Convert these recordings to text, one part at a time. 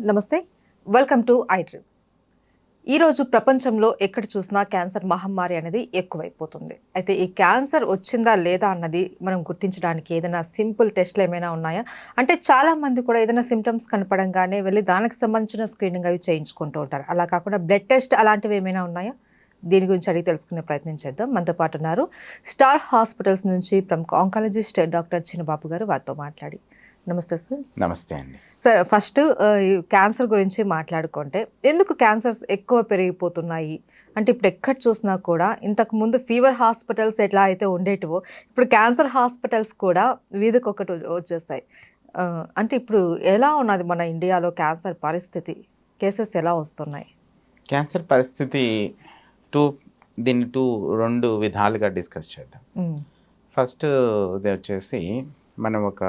నమస్తే, welcome to iDream. ఈరోజు ప్రపంచంలో ఎక్కడ చూసినా క్యాన్సర్ మహమ్మారి అనేది ఎక్కువైపోతుంది. అయితే ఈ క్యాన్సర్ వచ్చిందా లేదా అన్నది మనం గుర్తించడానికి ఏదైనా సింపుల్ టెస్ట్లు ఏమైనా ఉన్నాయా? అంటే చాలామంది కూడా ఏదైనా సిమ్టమ్స్ కనపడంగానే వెళ్ళి దానికి సంబంధించిన స్క్రీనింగ్ అవి చేయించుకుంటూ ఉంటారు. అలా కాకుండా బ్లడ్ టెస్ట్ అలాంటివి ఏమైనా ఉన్నాయా? దీని గురించి అడిగి తెలుసుకునే ప్రయత్నం చేద్దాం. మనతో పాటు ఉన్నారు స్టార్ హాస్పిటల్స్ నుంచి ప్రముఖ ఆంకాలజిస్ట్ డాక్టర్ చిన్నబాబు గారు. వారితో మాట్లాడి నమస్తే సార్. నమస్తే అండి. సార్, ఫస్ట్ ఈ క్యాన్సర్ గురించి మాట్లాడుకుంటే ఎందుకు క్యాన్సర్స్ ఎక్కువ పెరిగిపోతున్నాయి? అంటే ఇప్పుడు ఎక్కడ చూసినా కూడా ఇంతకు ముందు ఫీవర్ హాస్పిటల్స్ ఎట్లా అయితే ఉండేటివో ఇప్పుడు క్యాన్సర్ హాస్పిటల్స్ కూడా వీధికొకటి వచ్చేస్తాయి. అంటే ఇప్పుడు ఎలా ఉన్నది మన ఇండియాలో క్యాన్సర్ పరిస్థితి? కేసెస్ ఎలా వస్తున్నాయి? క్యాన్సర్ పరిస్థితి దీన్ని రెండు విధాలుగా డిస్కస్ చేద్దాం. ఫస్ట్ ఇది వచ్చేసి మనం ఒక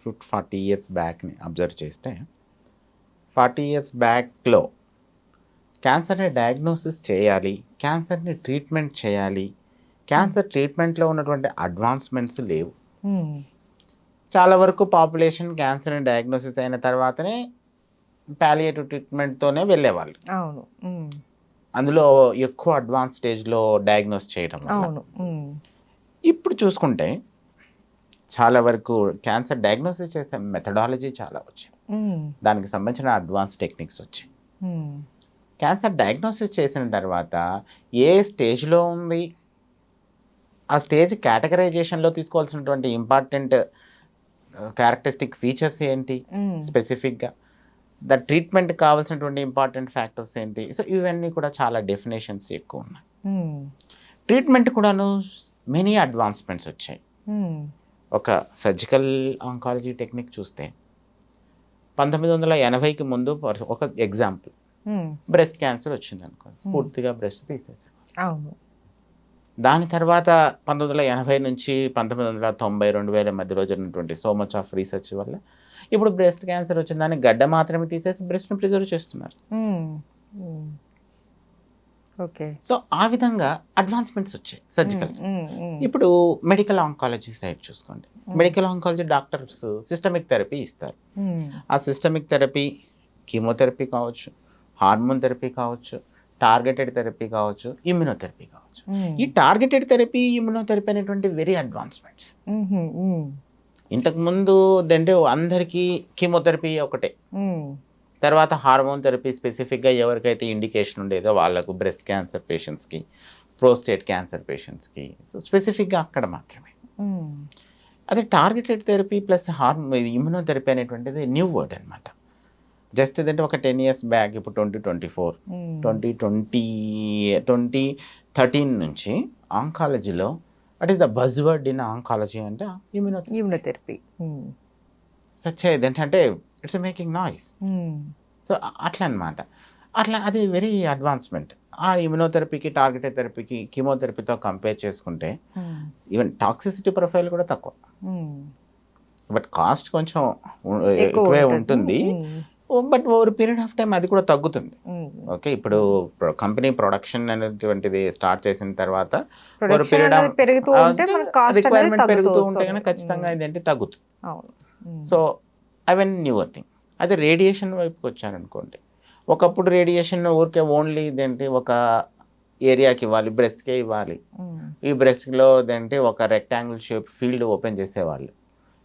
40 ఇయర్స్ బ్యాక్ని అబ్జర్వ్ చేస్తే 40 ఇయర్స్ బ్యాక్లో క్యాన్సర్ని డయాగ్నోసిస్ చేయాలి, క్యాన్సర్ని ట్రీట్మెంట్ చేయాలి, క్యాన్సర్ ట్రీట్మెంట్లో ఉన్నటువంటి అడ్వాన్స్మెంట్స్ లేవు. చాలా వరకు పాపులేషన్ క్యాన్సర్ని డయాగ్నోసిస్ అయిన తర్వాతనే పాలియేటివ్ ట్రీట్మెంట్తోనే వెళ్ళేవాళ్ళు. అవును. అందులో ఎక్కువ అడ్వాన్స్ స్టేజ్లో డయాగ్నోస్ చేయడం. అవును. ఇప్పుడు చూసుకుంటే చాలా వరకు క్యాన్సర్ డయాగ్నోసిస్ చేసే మెథడాలజీ చాలా వచ్చాయి, దానికి సంబంధించిన అడ్వాన్స్ టెక్నిక్స్ వచ్చాయి. క్యాన్సర్ డయాగ్నోసిస్ చేసిన తర్వాత ఏ స్టేజ్లో ఉంది, ఆ స్టేజ్ కేటగరైజేషన్లో తీసుకోవాల్సినటువంటి ఇంపార్టెంట్ క్యారెక్టరిస్టిక్ ఫీచర్స్ ఏంటి, స్పెసిఫిక్గా ద ట్రీట్మెంట్ కావాల్సినటువంటి ఇంపార్టెంట్ ఫ్యాక్టర్స్ ఏంటి. సో ఇవన్నీ కూడా చాలా డెఫినేషన్స్ ఎక్కువ ఉన్నాయి. ట్రీట్మెంట్ కూడాను మెనీ అడ్వాన్స్మెంట్స్ వచ్చాయి. ఒక సర్జికల్ ఆంకాలజీ టెక్నిక్ చూస్తే 1980కి ముందు ఒక ఎగ్జాంపుల్, బ్రెస్ట్ క్యాన్సర్ వచ్చింది అనుకో, పూర్తిగా బ్రెస్ట్ తీసేసారు. అవును. దాని తర్వాత 1980 నుంచి 1990 2000 మధ్యలో జరిగినటువంటి సో మచ్ ఆఫ్ రీసెర్చ్ వల్ల ఇప్పుడు బ్రెస్ట్ క్యాన్సర్ వచ్చిన దాన్ని గడ్డ మాత్రమే తీసేసి బ్రెస్ట్ని ప్రిజర్వ్ చేస్తున్నారు. ఓకే. సో ఆ విధంగా అడ్వాన్స్మెంట్స్ వచ్చాయి సర్జికల్. ఇప్పుడు మెడికల్ ఆంకాలజీ సైడ్ చూసుకోండి. Medical oncology doctors systemic therapy ఇస్తారు. ఆ సిస్టమిక్ థెరపీ కీమోథెరపీ కావచ్చు, హార్మోన్ థెరపీ కావచ్చు, టార్గెటెడ్ థెరపీ కావచ్చు, ఇమ్యునోథెరపీ కావచ్చు. ఈ టార్గెటెడ్ థెరపీ, ఇమ్యునోథెరపీ అనేటువంటి వెరీ అడ్వాన్స్మెంట్స్. ఇంతకుముందు అంటే అందరికీ కీమోథెరపీ ఒకటే, తర్వాత హార్మోన్ థెరపీ స్పెసిఫిక్గా ఎవరికైతే ఇండికేషన్ ఉండేదో వాళ్ళకు, బ్రెస్ట్ క్యాన్సర్ పేషెంట్స్కి, ప్రోస్టేట్ క్యాన్సర్ పేషెంట్స్కి, సో స్పెసిఫిక్గా అక్కడ మాత్రమే. అదే టార్గెటెడ్ థెరపీ ప్లస్ ఇమ్యునోథెరపీ అనేటువంటిది న్యూ వర్డ్ అనమాట. జస్ట్ ఇదంటే ఒక 10 ఇయర్స్ బ్యాక్, ఇప్పుడు 2024 2013 నుంచి ఆంకాలజీలో what is the buzz word in oncology అంటే ఇమ్యునోథెరపీ. సచ్చేది ఏంటంటే ఇట్స్ మేకింగ్ నాయిస్. సో అట్లా అనమాట. అట్లా అది వెరీ అడ్వాన్స్మెంట్. ఆ ఇమ్యునోథెరపీకి, టార్గెటెడ్ థెరపీకి, కీమోథెరపీతో కంపేర్ చేసుకుంటే ఈవెన్ టాక్సిసిటీ ప్రొఫైల్ కూడా తక్కువ, బట్ కాస్ట్ కొంచెం ఎక్కువే ఉంటుంది. But over period of time అది కూడా తగ్గుతుంది. ఓకే, ఇప్పుడు కంపెనీ ప్రొడక్షన్ అనేటువంటిది స్టార్ట్ చేసిన తర్వాత ఓవర్ పీరియడ్ రిక్వైర్మెంట్ పెరుగుతూ ఉంటే కనుక ఖచ్చితంగా ఇదేంటి తగ్గుతుంది. సో అవన్నీ న్యూవర్ థింగ్. అదే రేడియేషన్ వైపుకి వచ్చారనుకోండి, ఒకప్పుడు రేడియేషన్ ఊరికే ఓన్లీ ఇదేంటి ఒక ఏరియాకి ఇవ్వాలి, బ్రెస్ట్కే ఇవ్వాలి. ఈ బ్రెస్ట్లో ఇదేంటి ఒక రెక్టాంగిల్ షేప్ ఫీల్డ్ ఓపెన్ చేసేవాళ్ళు.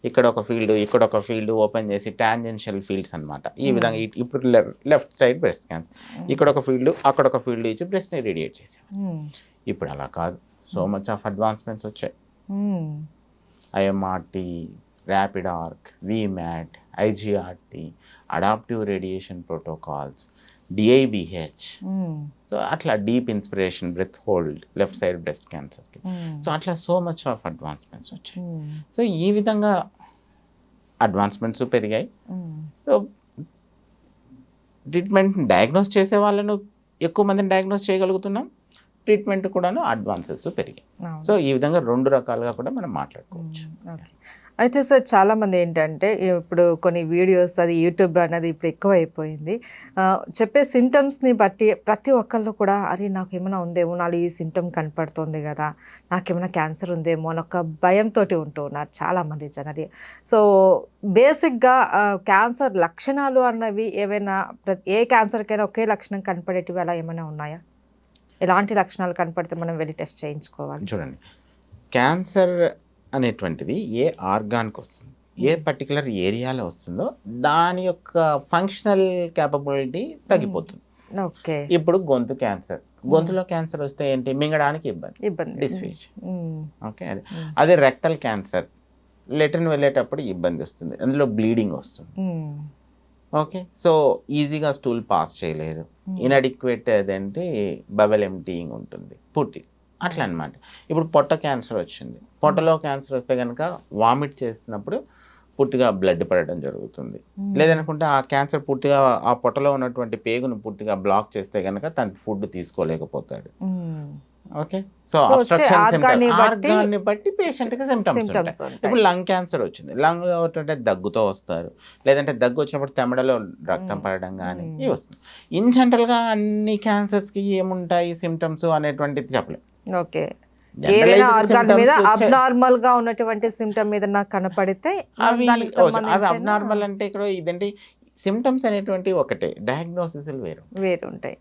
ఇక్కడ ఒక ఫీల్డ్, ఇక్కడ ఒక ఫీల్డ్ ఓపెన్ చేసి టాంజెన్షియల్ ఫీల్డ్స్ అనమాట. ఈ విధంగా ఇప్పుడు లెఫ్ట్ సైడ్ బ్రెస్ట్ క్యాన్సర్, ఇక్కడ ఒక ఫీల్డ్, అక్కడ ఒక ఫీల్డ్ ఇచ్చి బ్రెస్ట్ని రేడియేట్ చేసేవాళ్ళు. ఇప్పుడు అలా కాదు, సో మచ్ ఆఫ్ అడ్వాన్స్మెంట్స్ వచ్చాయి. IMRT, rapid arc, VMAT, IGRT, adaptive radiation protocols, DIBH. So అట్లా deep inspiration breath hold left side breast క్యాన్సర్కి. సో అట్లా సో మచ్ ఆఫ్ అడ్వాన్స్మెంట్స్ వచ్చాయి. సో ఈ విధంగా అడ్వాన్స్మెంట్స్ పెరిగాయి. సో ట్రీట్మెంట్ డయాగ్నోస్ చేసే వాళ్ళను ఎక్కువ మందిని డయాగ్నోస్ చేయగలుగుతున్నాం, ట్రీట్మెంట్ కూడాను అడ్వాన్సెస్ పెరిగాయి. సో ఈ విధంగా 2 రకాలుగా కూడా మనం మాట్లాడుకోవచ్చు. ఓకే. అయితే సార్ చాలామంది ఏంటంటే ఇప్పుడు కొన్ని వీడియోస్ అది యూట్యూబ్ అనేది ఇప్పుడు ఎక్కువ అయిపోయింది. చెప్పే సిమ్టమ్స్ని బట్టి ప్రతి ఒక్కళ్ళు కూడా అరే నాకు ఏమైనా ఉందేమో, నాలో ఈ సిమ్టమ్ కనపడుతుంది కదా, నాకేమైనా క్యాన్సర్ ఉందేమో అని ఒక భయంతో ఉంటూ ఉన్నారు చాలామంది జనాలు. సో బేసిక్గా క్యాన్సర్ లక్షణాలు అన్నవి ఏవైనా ఏ క్యాన్సర్కైనా ఒకే లక్షణం కనపడేటివి అలా ఏమైనా ఉన్నాయా? ఎలాంటి లక్షణాలు కనపడితే మనం వెళ్ళి టెస్ట్ చేయించుకోవాలి? చూడండి, క్యాన్సర్ అనేటువంటిది ఏ ఆర్గాన్కి వస్తుంది, ఏ పర్టికులర్ ఏరియాలో వస్తుందో దాని యొక్క ఫంక్షనల్ క్యాపబిలిటీ తగ్గిపోతుంది. ఓకే. ఇప్పుడు గొంతు క్యాన్సర్, గొంతులో క్యాన్సర్ వస్తే ఏంటి, మింగడానికి ఇబ్బంది, డిస్ఫేజ్. ఓకే. అదే రెక్టల్ క్యాన్సర్, లెట్రిన్ వెళ్ళేటప్పుడు ఇబ్బంది వస్తుంది, అందులో బ్లీడింగ్ వస్తుంది. ఓకే. సో ఈజీగా స్టూల్ పాస్ చేయలేరు, ఇన్అడిక్వేట్ అదేంటి బబెల్ ఎంటీయింగ్ ఉంటుంది పూర్తి అట్లా అనమాట. ఇప్పుడు పొట్ట క్యాన్సర్ వచ్చింది, పొట్టలో క్యాన్సర్ వస్తే కనుక వామిట్ చేస్తున్నప్పుడు పూర్తిగా బ్లడ్ పడడం జరుగుతుంది. లేదనుకుంటే ఆ క్యాన్సర్ పూర్తిగా ఆ పొట్టలో ఉన్నటువంటి పేగును పూర్తిగా బ్లాక్ చేస్తే కనుక తన ఫుడ్ తీసుకోలేకపోతాడు. ఓకే. సో ఆర్గాన్ని బట్టి పేషెంట్కి సిమ్టమ్స్ ఉంటాయి. ఇప్పుడు లంగ్ క్యాన్సర్ వచ్చింది, లంగ్ అంటే దగ్గుతో వస్తారు, లేదంటే దగ్గు వచ్చినప్పుడు తెమ్మడలో రక్తం పడడం కానీ ఇవి వస్తుంది. ఇన్ జనరల్గా అన్ని క్యాన్సర్స్కి ఏముంటాయి సిమ్టమ్స్ అనేటువంటిది చెప్పలేము. ఓకే. ఏదైనా ఆర్గాన్ మీద అబ్నార్మల్ గా ఉన్నటువంటి సిమ్టమ్ మీద నాకు కనపడితే అవి అబ్నార్మల్ అంటే ఇక్కడ ఇదంటే సిమ్టమ్స్ అనేటువంటి ఒకటే, డయాగ్నోసిస్ వేరు ఉంటాయి.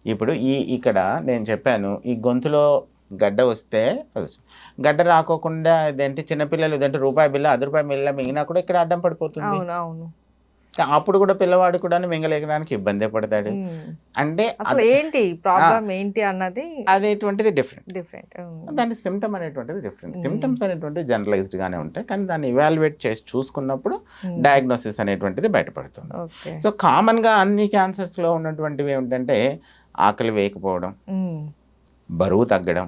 ఇప్పుడు ఇక్కడ నేను చెప్పాను, ఈ గొంతులో గడ్డ వస్తే గడ్డ రాకోకుండా ఇదేంటి చిన్నపిల్లలు ఇదంటే రూపాయి బిల్ల ₹10 బిల్ల మింగినా కూడా ఇక్కడ అడ్డం పడిపోతుంది. అవును. అప్పుడు కూడా పిల్లవాడు కూడా మింగలేకడానికి ఇబ్బంది పడతాడు. అంటే అసలు ఏంటి ప్రాబ్లం ఏంటి అన్నది అదేటువంటిది డిఫరెంట్. దాని సిమ్టమ్ అనేటువంటిది డిఫరెంట్. సిమ్టమ్స్ అనేటువంటిది జనరలైజ్డ్ గానే ఉంటాయి, కానీ దాన్ని ఇవాల్యుయేట్ చేసి చూసుకున్నప్పుడు డయాగ్నోసిస్ అనేటువంటిది బయటపడుతుంది. సో కామన్ గా అన్ని క్యాన్సర్స్ లో ఉన్నటువంటివి ఏమిటంటే ఆకలి వేయకపోవడం, బరువు తగ్గడం,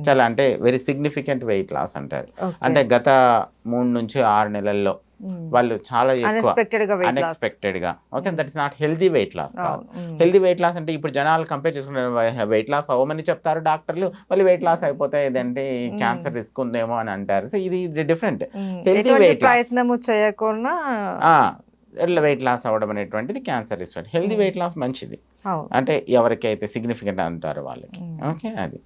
చాలా అంటే వెరీ సిగ్నిఫికెంట్ వెయిట్ లాస్ అంటారు. అంటే గత 3 నుంచి 6 నెలల్లో వాళ్ళు చాలా అన్ఎక్స్పెక్టెడ్ గా, okay, that is not healthy weight loss కాదు. హెల్దీ వెయిట్ లాస్ అంటే ఇప్పుడు జనాలు కంపేర్ చేసుకుంటే వెయిట్ లాస్ అవ్వమని చెప్తారు డాక్టర్లు, మళ్ళీ వెయిట్ లాస్ అయిపోతే ఏదంటే క్యాన్సర్ రిస్క్ ఉందేమో అని అంటారు. సో ఇది డిఫరెంట్. హెల్దీ వెయిట్ ప్రయత్నము చేయకుండా వెయిట్ లాస్ అవ్వడం అనేటువంటిది cancer risk. Healthy weight loss మంచిది, అంటే ఎవరికైతే సిగ్నిఫికెంట్ అంటారో వాళ్ళకి. ఓకే. అది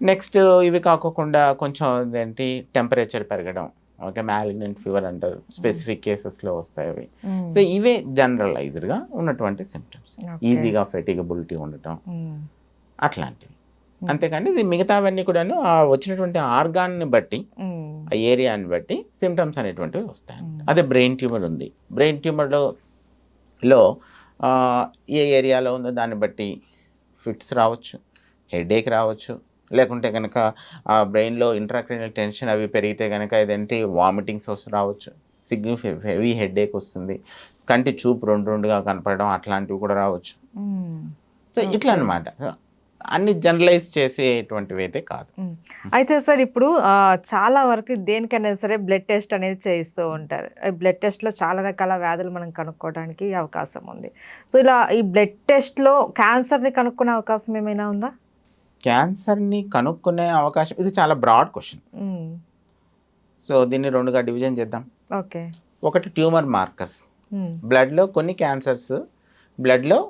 నెక్స్ట్ ఇవి కాకుండా కొంచెం ఏంటి టెంపరేచర్ పెరగడం, ఓకే, మ్యాలిగ్నెంట్ ఫీవర్ అంటారు, స్పెసిఫిక్ కేసెస్లో వస్తాయి అవి. సో ఇవే జనరలైజ్డ్గా ఉన్నటువంటి సిమ్టమ్స్. ఈజీగా ఫెటిగబిలిటీ ఉండటం అట్లాంటివి. అంతేకాని ఇది మిగతావన్నీ కూడాను వచ్చినటువంటి ఆర్గాన్ని బట్టి, ఆ ఏరియాని బట్టి సిమ్టమ్స్ అనేటువంటివి వస్తాయి. అదే బ్రెయిన్ ట్యూమర్ ఉంది, బ్రెయిన్ ట్యూమర్లో ఏ ఏరియాలో ఉందో దాన్ని బట్టి ఫిట్స్ రావచ్చు, హెడేక్ రావచ్చు, లేకుంటే కనుక ఆ బ్రెయిన్లో ఇంట్రాక్రైనల్ టెన్షన్ అవి పెరిగితే కనుక ఇదేంటి వామిటింగ్స్ రావచ్చు, హెవీ హెడేక్ వస్తుంది, కంటి చూపు రెండుగా కనపడడం అట్లాంటివి కూడా రావచ్చు. సో ఇట్లా అనమాట, అన్ని జనరలైజ్ చేసేటువంటివి అయితే కాదు. అయితే సార్ ఇప్పుడు చాలా వరకు దేనికైనా సరే బ్లడ్ టెస్ట్ అనేది చేయిస్తూ ఉంటారు. బ్లడ్ టెస్ట్లో చాలా రకాల వ్యాధులు మనం కనుక్కోవడానికి అవకాశం ఉంది. సో ఇలా ఈ బ్లడ్ టెస్ట్లో క్యాన్సర్ని కనుక్కునే అవకాశం ఏమైనా ఉందా? క్యాన్సర్ని కనుక్కునే అవకాశం, ఇది చాలా బ్రాడ్ క్వశ్చన్. సో దీన్ని 2గా డివిజన్ చేద్దాం. ఓకే. ఒకటి ట్యూమర్ మార్కర్స్, బ్లడ్లో కొన్ని క్యాన్సర్స్ బ్లడ్లో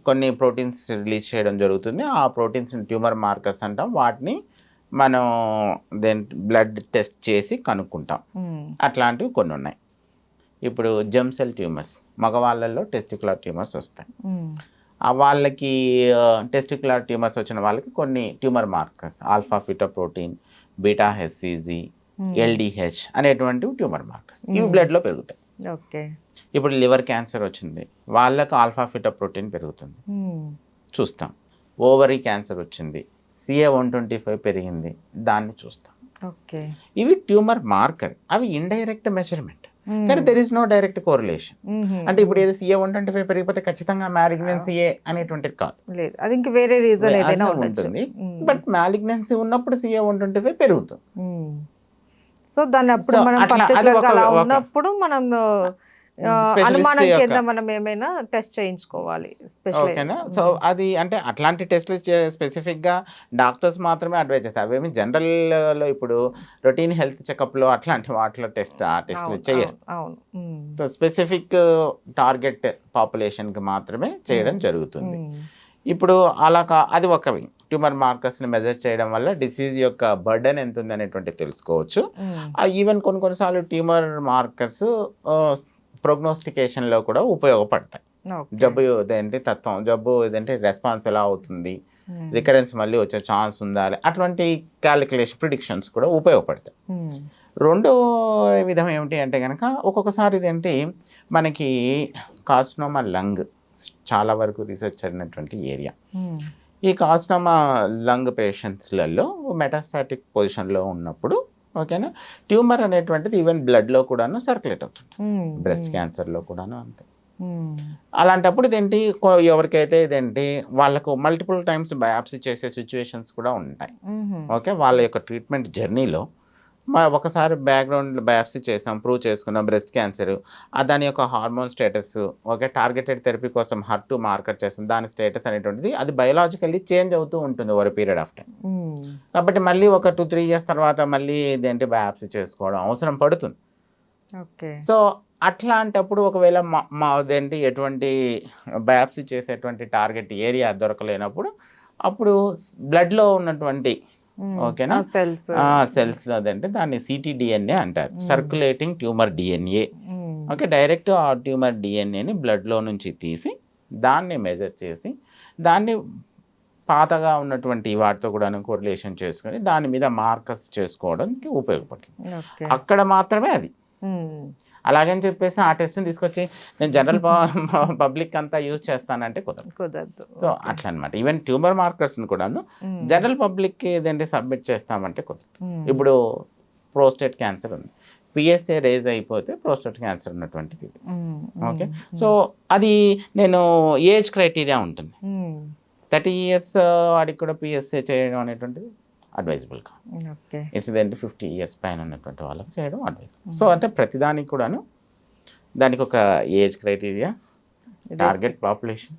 కొన్ని ప్రోటీన్స్ రిలీజ్ చేయడం జరుగుతుంది. ఆ ప్రోటీన్స్ ట్యూమర్ మార్కర్స్ అంటాం. వాటిని మనం బ్లడ్ టెస్ట్ చేసి కనుక్కుంటాం. అట్లాంటివి కొన్ని ఉన్నాయి. ఇప్పుడు జెమ్ సెల్ ట్యూమర్స్, మగవాళ్ళల్లో టెస్టికులర్ ట్యూమర్స్ వస్తాయి. వాళ్ళకి టెస్టికులర్ ట్యూమర్స్ వచ్చిన వాళ్ళకి కొన్ని tumour markers, alpha fetoprotein, beta HCG, LDH అనేటువంటి ట్యూమర్ మార్కర్స్ ఇవి బ్లడ్లో పెరుగుతాయి. ఓకే. ఇప్పుడు లివర్ క్యాన్సర్ వచ్చింది, వాళ్ళకు ఆల్ఫా ఫిటోప్రోటీన్ పెరుగుతుంది, చూస్తాం. ఓవరీ క్యాన్సర్ వచ్చింది, CA-125 పెరిగింది, దాన్ని చూస్తాం. ఓకే. ఇవి ట్యూమర్ మార్కర్, అవి ఇండైరెక్ట్ మెజర్మెంట్, కానీ there is no direct correlation. అంటే ఇప్పుడు ఏదో CA-125 పెరిగిపోతే ఖచ్చితంగా మ్యాలిగ్నెన్సీ అనేటువంటిది కాదు, లేదు, అది ఇంకా వేరే రీజన్ ఏదైనా ఉంటుంది. బట్ మ్యాలిగ్నెన్సీ ఉన్నప్పుడు CA-125 పెరుగుతుంది. సో దాన్ని అప్పుడు మనం పర్టిక్యులర్గా అలా ఉన్నప్పుడు మనం స్పెషలిస్ట్ అనుమానం యొక్క కింద మనం ఏమైనా టెస్ట్ చేయించుకోవాలి స్పెషల్. ఓకేనా. సో అది అంటే అట్లాంటి టెస్టులు స్పెసిఫిక్‌గా డాక్టర్స్ మాత్రమే అడ్వైజ్ చేస్తారు. అవేమి జనరల్‌లో ఇప్పుడు రొటీన్ హెల్త్ చెకప్‌లో అట్లాంటి వాటిలో ఆ టెస్టులు అవును, చెయ్యరు. అవును, అవును. సో స్పెసిఫిక్ టార్గెట్ పాపులేషన్‌కి మాత్రమే చేయడం జరుగుతుంది. ఇప్పుడు అది ఒక వింగ్. ట్యూమర్ మార్కర్స్‌ని మెజర్ చేయడం వల్ల డిసీజ్ యొక్క బర్డెన్ ఎంతుందనేటువంటిది తెలుసుకోవచ్చు. ఈవెన్ కొన్ని సార్లు ట్యూమర్ మార్కర్స్ ప్రోగ్నోస్టికేషన్‌లో కూడా ఉపయోగపడతాయి. జబ్బు ఇదేంటి రెస్పాన్స్ ఎలా అవుతుంది, రికరెన్స్ మళ్ళీ వచ్చే ఛాన్స్ ఉందా, అటువంటి క్యాలిక్యులేషన్ ప్రిడిక్షన్స్ కూడా ఉపయోగపడతాయి. రెండో విధం ఏమిటి అంటే కనుక ఒక్కొక్కసారి ఇదేంటి మనకి కార్సినోమా లంగ్ చాలా వరకు రీసెర్చ్ జరిగినటువంటి ఏరియా. ఈ కార్సినోమా లంగ్ పేషెంట్స్లలో మెటాస్టాటిక్ పొజిషన్లో ఉన్నప్పుడు ఓకేనా ట్యూమర్ అనేటువంటిది ఈవెన్ బ్లడ్లో కూడాను సర్క్యులేట్ అవుతుంది. బ్రెస్ట్ క్యాన్సర్లో కూడాను అంతే. అలాంటప్పుడు ఇదేంటి ఎవరికైతే ఇదేంటి వాళ్ళకు మల్టిపుల్ టైమ్స్ బయాప్సీ చేసే సిచ్యువేషన్స్ కూడా ఉంటాయి. ఓకే, వాళ్ళ యొక్క ట్రీట్మెంట్ జర్నీలో ఒకసారి బ్యాక్గ్రౌండ్ బయాప్సీ చేసాం, ప్రూవ్ చేసుకున్నాం బ్రెస్ట్ క్యాన్సర్, దాని యొక్క hormone status, okay, targeted therapy కోసం HER2 మార్కర్ చేస్తాం, దాని స్టేటస్ అనేటువంటిది అది బయోలాజికల్లీ చేంజ్ అవుతూ ఉంటుంది ఓవర్ పీరియడ్ ఆఫ్ టైం. కాబట్టి మళ్ళీ ఒక 2-3 ఇయర్స్ తర్వాత మళ్ళీ ఇదేంటి బయాప్సీ చేసుకోవడం అవసరం పడుతుంది. సో అట్లాంటప్పుడు ఒకవేళ అదేంటి ఎటువంటి బయాప్సీ చేసేటువంటి టార్గెట్ ఏరియా దొరకలేనప్పుడు అప్పుడు బ్లడ్లో ఉన్నటువంటి ఓకేనా సెల్స్లో అదంటే దాన్ని ctDNA అంటారు, circulating tumour DNA. Okay, direct ఆ ట్యూమర్ డిఎన్ఏని బ్లడ్లో నుంచి తీసి దాన్ని మెజర్ చేసి దాన్ని పాతగా ఉన్నటువంటి వాటితో కూడా కోరిలేషన్ చేసుకొని దాని మీద మార్కర్స్ చేసుకోవడానికి ఉపయోగపడుతుంది. అక్కడ మాత్రమే అది. అలాగని చెప్పేసి ఆ టెస్ట్ని తీసుకొచ్చి నేను జనరల్ పబ్లిక్ అంతా యూజ్ చేస్తానంటే కుదరదు. సో అట్లా అనమాట. ఈవెన్ ట్యూమర్ మార్కర్స్ని కూడాను జనరల్ పబ్లిక్కి ఏదంటే సబ్మిట్ చేస్తామంటే కుదరదు. ఇప్పుడు ప్రోస్టేట్ క్యాన్సర్ ఉంది, PSA రేజ్ అయిపోతే ప్రోస్టేట్ క్యాన్సర్ ఉన్నటువంటిది. ఓకే, సో అది నేను ఏజ్ క్రైటీరియా ఉంటుంది. 30 ఇయర్స్ వాడికి కూడా PSA చేయడం అనేటువంటిది అడ్వైజబుల్ కాదు. ఇట్స్ ఏంటి 50 ఇయర్స్ పైన ఉన్నటువంటి వాళ్ళకి చేయడం అడ్వైజబుల్. సో అంటే ప్రతిదానికి కూడాను దానికి ఒక age criteria, target population,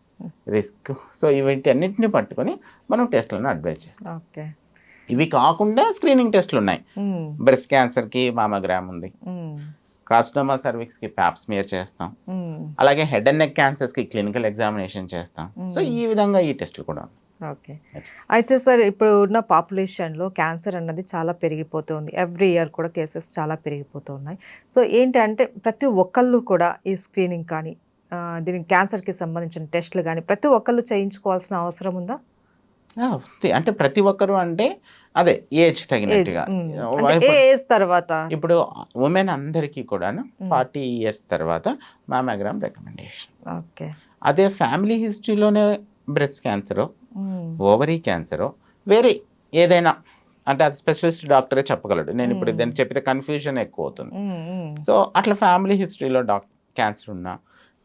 risk, so ఇవన్నీ అన్నింటినీ పట్టుకొని మనం టెస్ట్లను అడ్వైజ్ చేస్తాం. ఇవి కాకుండా స్క్రీనింగ్ టెస్ట్లు ఉన్నాయి. బ్రెస్ట్ క్యాన్సర్కి మామోగ్రామ్ ఉంది, కార్సినోమా సర్విక్స్కి ప్యాప్ స్మియర్ చేస్తాం, అలాగే హెడ్ అండ్ నెక్ క్యాన్సర్స్కి క్లినికల్ ఎగ్జామినేషన్ చేస్తాం. సో ఈ విధంగా ఈ టెస్ట్లు కూడా ఉన్నాయి. ఓకే, అయితే సార్ ఇప్పుడు ఉన్న పాపులేషన్లో క్యాన్సర్ అన్నది చాలా పెరిగిపోతుంది. ఎవ్రీ ఇయర్ కూడా కేసెస్ చాలా పెరిగిపోతూ ఉన్నాయి. సో ఏంటి అంటే ప్రతి ఒక్కళ్ళు కూడా ఈ స్క్రీనింగ్ కానీ దీనికి క్యాన్సర్కి సంబంధించిన టెస్టులు కానీ ప్రతి ఒక్కళ్ళు చేయించుకోవాల్సిన అవసరం ఉందా? అంటే ప్రతి ఒక్కరు అంటే అదే ఏజ్ తగినట్టుగా తర్వాత ఇప్పుడు ఉమెన్ అందరికీ కూడాను 40 ఇయర్స్ తర్వాత మామోగ్రామ్ రికమెండేషన్. ఓకే, అదే ఫ్యామిలీ హిస్టరీలోనే బ్రెస్ట్ క్యాన్సరో ఓవరీ క్యాన్సరో వేరే ఏదైనా అంటే అది స్పెషలిస్ట్ డాక్టరే చెప్పగలడు. నేను ఇప్పుడు దాన్ని చెప్పితే కన్ఫ్యూజన్ ఎక్కువ అవుతుంది. సో అట్లా ఫ్యామిలీ హిస్టరీలో క్యాన్సర్ ఉన్నా,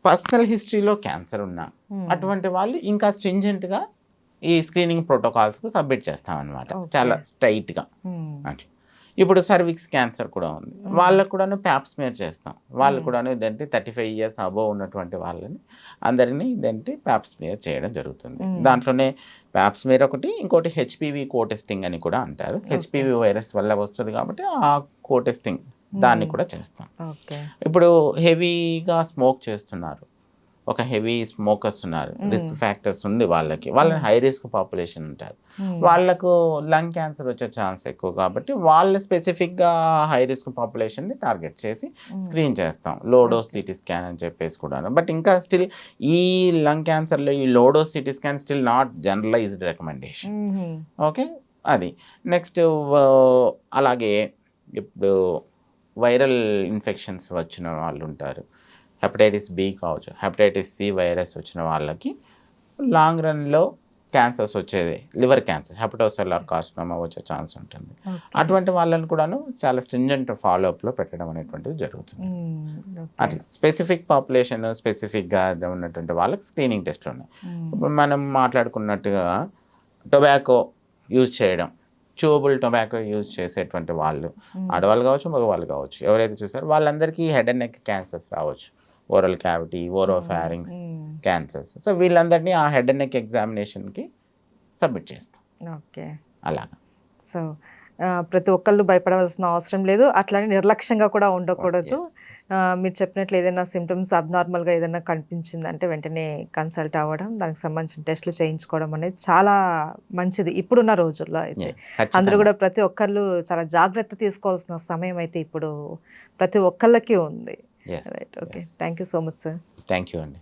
పర్సనల్ హిస్టరీలో క్యాన్సర్ ఉన్నా అటువంటి వాళ్ళు ఇంకా స్ట్రింజెంట్గా ఈ స్క్రీనింగ్ ప్రోటోకాల్స్కి సబ్మిట్ చేస్తామన్నమాట, చాలా స్ట్రైట్గా. అట్లా ఇప్పుడు సర్విక్స్ క్యాన్సర్ కూడా ఉంది, వాళ్ళకు కూడా ప్యాప్ స్మియర్ చేస్తాం. వాళ్ళు కూడా ఇదేంటి 35 ఇయర్స్ అబోవ్ ఉన్నటువంటి వాళ్ళని అందరినీ ఇదేంటి ప్యాప్ స్మియర్ చేయడం జరుగుతుంది. దాంట్లోనే ప్యాప్ స్మియర్ ఒకటి, ఇంకోటి HPV కోటెస్టింగ్ అని కూడా అంటారు. HPV వైరస్ వల్ల వస్తుంది కాబట్టి ఆ కోటెస్టింగ్ దాన్ని కూడా చేస్తాం. ఇప్పుడు హెవీగా స్మోక్ చేస్తున్నారు, ఒక హెవీ స్మోకర్స్ ఉన్నారు, రిస్క్ ఫ్యాక్టర్స్ ఉంది వాళ్ళని హై రిస్క్ పాపులేషన్ ఉంటారు, వాళ్ళకు లంగ్ క్యాన్సర్ వచ్చే ఛాన్స్ ఎక్కువ కాబట్టి వాళ్ళు స్పెసిఫిక్గా హై రిస్క్ పాపులేషన్ని టార్గెట్ చేసి స్క్రీన్ చేస్తాం. లోడోస్ సిటీ స్కాన్ అని చెప్పేసి కూడా. బట్ ఇంకా స్టిల్ ఈ లంగ్ క్యాన్సర్లో ఈ low dose CT scan still not generalised recommendation. Okay, అది నెక్స్ట్. అలాగే ఇప్పుడు వైరల్ ఇన్ఫెక్షన్స్ వచ్చిన వాళ్ళు ఉంటారు, హెపటైటిస్ B కావచ్చు, హెపటైటిస్ C వైరస్ వచ్చిన వాళ్ళకి లాంగ్ రన్లో క్యాన్సర్స్ వచ్చేది, లివర్ క్యాన్సర్, హెపటోసెల్యులర్ కార్సినోమా వచ్చే ఛాన్స్ ఉంటుంది. అటువంటి వాళ్ళని కూడాను చాలా స్ట్రింజెంట్ ఫాలోఅప్లో పెట్టడం అనేటువంటిది జరుగుతుంది. అట్లా స్పెసిఫిక్ పాపులేషన్ స్పెసిఫిక్గా ఉన్నటువంటి వాళ్ళకి స్క్రీనింగ్ టెస్ట్లు ఉన్నాయి. ఇప్పుడు మనం మాట్లాడుకున్నట్టుగా టొబాకో యూజ్ చేయడం, చూబుల్ టొబాకో యూజ్ చేసేటువంటి వాళ్ళు ఆడవాళ్ళు కావచ్చు, మగవాళ్ళు కావచ్చు, ఎవరైతే చూసారో వాళ్ళందరికీ హెడ్ అండ్ నెక్ క్యాన్సర్స్ రావచ్చు. Oral cavity, oropharynx cancers. So వీళ్ళందరినీ ఆ హెడ్ అండ్ నెక్ ఎగ్జామినేషన్కి సబ్మిట్ చేస్తాం ఓకే. అలాగా. సో ప్రతి ఒక్కళ్ళు భయపడవలసిన అవసరం లేదు, అట్లానే నిర్లక్ష్యంగా కూడా ఉండకూడదు. మీరు చెప్పినట్లు ఏదైనా సిమ్టమ్స్ అబ్నార్మల్గా ఏదైనా కనిపించిందంటే వెంటనే కన్సల్ట్ అవ్వడం, దానికి సంబంధించిన టెస్టులు చేయించుకోవడం అనేది చాలా మంచిది ఇప్పుడున్న రోజుల్లో. అయితే అందరూ కూడా ప్రతి ఒక్కళ్ళు చాలా జాగ్రత్త తీసుకోవాల్సిన సమయం అయితే ఇప్పుడు ప్రతి ఒక్కళ్ళకి ఉంది. Right. Okay. Thank you so much sir. Thank you అండి.